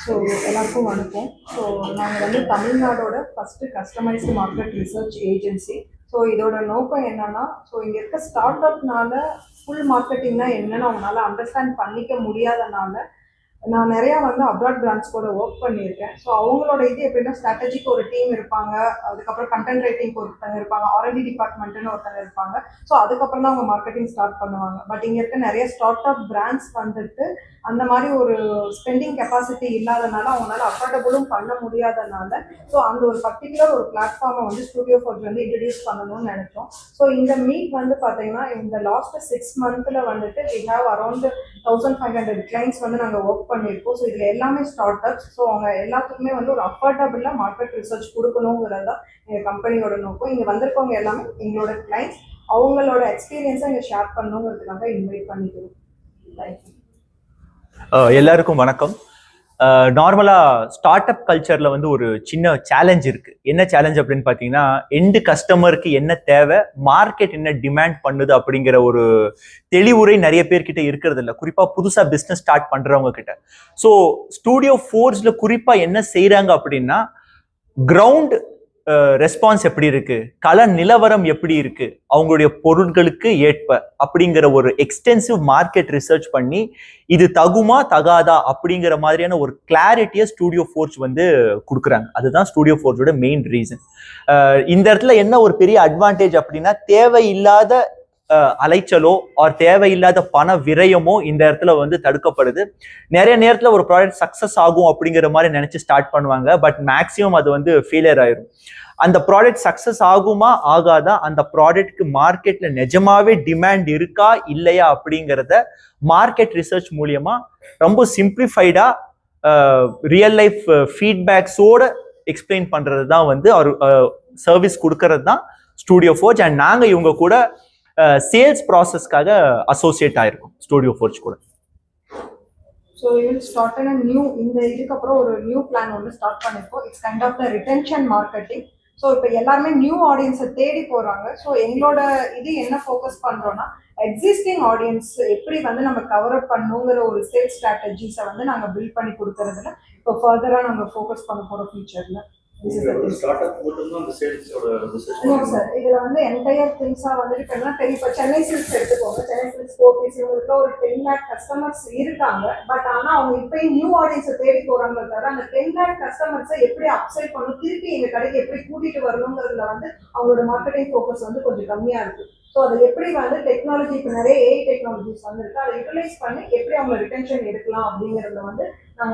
So எல்லாருக்கும் வணக்கம். So நாங்கள் வந்து தமிழ்நாடோட first customised market research agency. So இதோட நோக்கம் என்னன்னா, ஸோ இங்கே இருக்க ஸ்டார்ட் அப்னால ஃபுல் மார்க்கெட்டிங்னா என்னன்னு அவங்களால அண்டர்ஸ்டாண்ட் பண்ணிக்க முடியாதனால நான் நிறையா வந்து அப்ராட் பிராண்ட்ஸ் கூட ஒர்க் பண்ணியிருக்கேன். ஸோ அவங்களோட இது எப்படின்னா, ஸ்ட்ராட்டஜிக்கு ஒரு டீம் இருப்பாங்க, அதுக்கப்புறம் கண்டென்ட் ரைட்டிங்க்கு ஒருத்தங்க இருப்பாங்க, ஆர்என்டி டிபார்ட்மெண்ட்டுன்னு ஒருத்தங்க இருப்பாங்க. ஸோ அதுக்கப்புறம் தான் அவங்க மார்க்கெட்டிங் ஸ்டார்ட் பண்ணுவாங்க. பட் இங்கே இருக்க நிறைய ஸ்டார்ட் அப் பிராண்ட்ஸ் வந்துட்டு அந்த மாதிரி ஒரு ஸ்பெண்டிங் கெப்பாசிட்டி இல்லாதனால அவங்களால அஃபோர்டபுளும் பண்ண முடியாதனால ஸோ அந்த ஒரு பர்டிகுலர் ஒரு பிளாட்ஃபார்மை வந்து ஸ்டுடியோ ஃபோர்ஜ் வந்து இன்ட்ரடியூஸ் பண்ணணும்னு நினைச்சோம். ஸோ இந்த மீட் வந்து பார்த்தீங்கன்னா இந்த லாஸ்ட் 6 மந்த்தில் வந்துட்டு வி ஹாவ் அரௌண்ட் 1500 கிளைண்ட்ஸ் வந்து நாங்கள் ஒர்க் பண்ணியிருக்கோம். ஸோ இதில் எல்லாமே ஸ்டார்ட் அப்ஸ். ஸோ அவங்க எல்லாத்துக்குமே வந்து ஒரு அஃபோர்டபுளாக மார்க்கெட் ரிசர்ச் கொடுக்கணுங்கிறது தான் எங்கள் கம்பெனியோட நோக்கம். இங்கே வந்திருக்கவங்க எல்லாமே எங்களோட கிளைண்ட்ஸ், அவங்களோட எக்ஸ்பீரியன்ஸை இங்கே ஷேர் பண்ணணுங்கிறதுக்காக இன்வைட் பண்ணிக்கிறோம். தேங்க்யூ. எல்லாருக்கும் வணக்கம். நார்மலா ஸ்டார்ட் அப் கல்ச்சர்ல வந்து ஒரு சின்ன சேலஞ்ச் இருக்கு. என்ன சேலஞ்ச் அப்படின்னு பாத்தீங்கன்னா, எண்டு கஸ்டமருக்கு என்ன தேவை, மார்க்கெட் என்ன டிமாண்ட் பண்ணுது அப்படிங்கிற ஒரு தெளிவுரை நிறைய பேர்கிட்ட இருக்கிறது இல்லை, குறிப்பா புதுசா பிசினஸ் ஸ்டார்ட் பண்றவங்க கிட்ட. ஸோ ஸ்டுடியோ ஃபோர்ஜ்ல குறிப்பா என்ன செய்யறாங்க அப்படின்னா, கிரவுண்ட் ரெஸ்பான்ஸ் எப்படி இருக்கு, கள நிலவரம் எப்படி இருக்கு, அவங்களுடைய பொருட்களுக்கு ஏற்ப அப்படிங்கிற ஒரு எக்ஸ்டென்சிவ் மார்க்கெட் ரிசர்ச் பண்ணி இது தகுமா தகாதா அப்படிங்கிற மாதிரியான ஒரு கிளாரிட்டியை ஸ்டுடியோ ஃபோர்ஜ் வந்து கொடுக்குறாங்க. அதுதான் ஸ்டுடியோ ஃபோர்ஜோட மெயின் ரீசன். இந்த இடத்துல என்ன ஒரு பெரிய அட்வான்டேஜ் அப்படின்னா, தேவையில்லாத அலைச்சலோ ஆர் தேவையில்லாத பண விரயமோ இந்த இடத்துல வந்து தடுக்கப்படுது. நிறைய நேரத்துல ஒரு ப்ராடக்ட் சக்சஸ் ஆகும் அப்படிங்கிற மாதிரி நினைச்சு ஸ்டார்ட் பண்ணுவாங்க, பட் மேக்சிமம் அது வந்து ஃபெயிலியர் ஆயிரும். அந்த ப்ராடக்ட் சக்சஸ் ஆகுமா ஆகாதா, அந்த ப்ராடக்ட்க்கு மார்க்கெட்ல நிஜமாவே டிமாண்ட் இருக்கா இல்லையா அப்படிங்கிறத மார்க்கெட் ரிசர்ச் மூலியமா ரொம்ப சிம்பிளிஃபைடா ரியல் லைஃப் ஃபீட்பேக்ஸோட எக்ஸ்பிளைன் பண்றது தான் வந்து ஒரு சர்வீஸ் கொடுக்கறது தான் ஸ்டுடியோ ஃபோர்ஜ். அண்ட் நாங்க இவங்க கூட சேல்ஸ் ப்ராசஸ்க்காக அசோசியேட் ஆயிருக்கும் ஸ்டுடியோ ஃபோர்ஜ் கூட. So will start and new இந்த இதுக்கப்புறம் ஒரு நியூ பிளான் ஒன்று ஸ்டார்ட் பண்ணியிருக்கோம். It's kind of the retention marketing. So இப்போ எல்லாருமே நியூ ஆடியன்ஸை தேடி போகிறாங்க. ஸோ எங்களோட இது என்ன ஃபோக்கஸ் பண்ணுறோன்னா, எக்ஸிஸ்டிங் ஆடியன்ஸ் எப்படி வந்து நம்ம கவர் அப் பண்ணுங்கிற ஒரு சேல்ஸ் ஸ்ட்ராட்டஜிஸை வந்து நாங்கள் பில்ட் பண்ணி கொடுக்கறதுல இப்போ ஃபர்தராக நாங்கள் ஃபோக்கஸ் பண்ண போகிறோம் ஃபியூச்சரில். இதுல வந்து என்டையர் திங்ஸா வந்துட்டு இப்போ சென்னை சில்க்ஸ் எடுத்துக்கோங்க. சென்னை சில்க்ஸ் கோபீஸ் இவங்களுக்கு ஒரு 10 lakh கஸ்டமர்ஸ் இருக்காங்க. பட் ஆனா அவங்க இப்பயும் நியூ ஆடியன்ஸை தேடி போறாங்களே தவிர அந்த 10 lakh கஸ்டமர்ஸை எப்படி அப்செல் பண்ணணும், திருப்பி எங்க கடைக்கு எப்படி கூட்டிட்டு வரணுங்கிறதுல வந்து அவங்களோட மார்க்கெட்டிங் ஃபோக்கஸ் வந்து கொஞ்சம் கம்மியா இருக்கு. ஸோ அதை எப்படி வந்து டெக்னாலஜி, இப்போ நிறைய ஏஐ டெக்னாலஜிஸ் வந்துருக்கு, அதை யூட்டிலைஸ் பண்ணி எப்படி அவங்க ரிட்டென்ஷன் எடுக்கலாம் அப்படிங்கிறதுல வந்து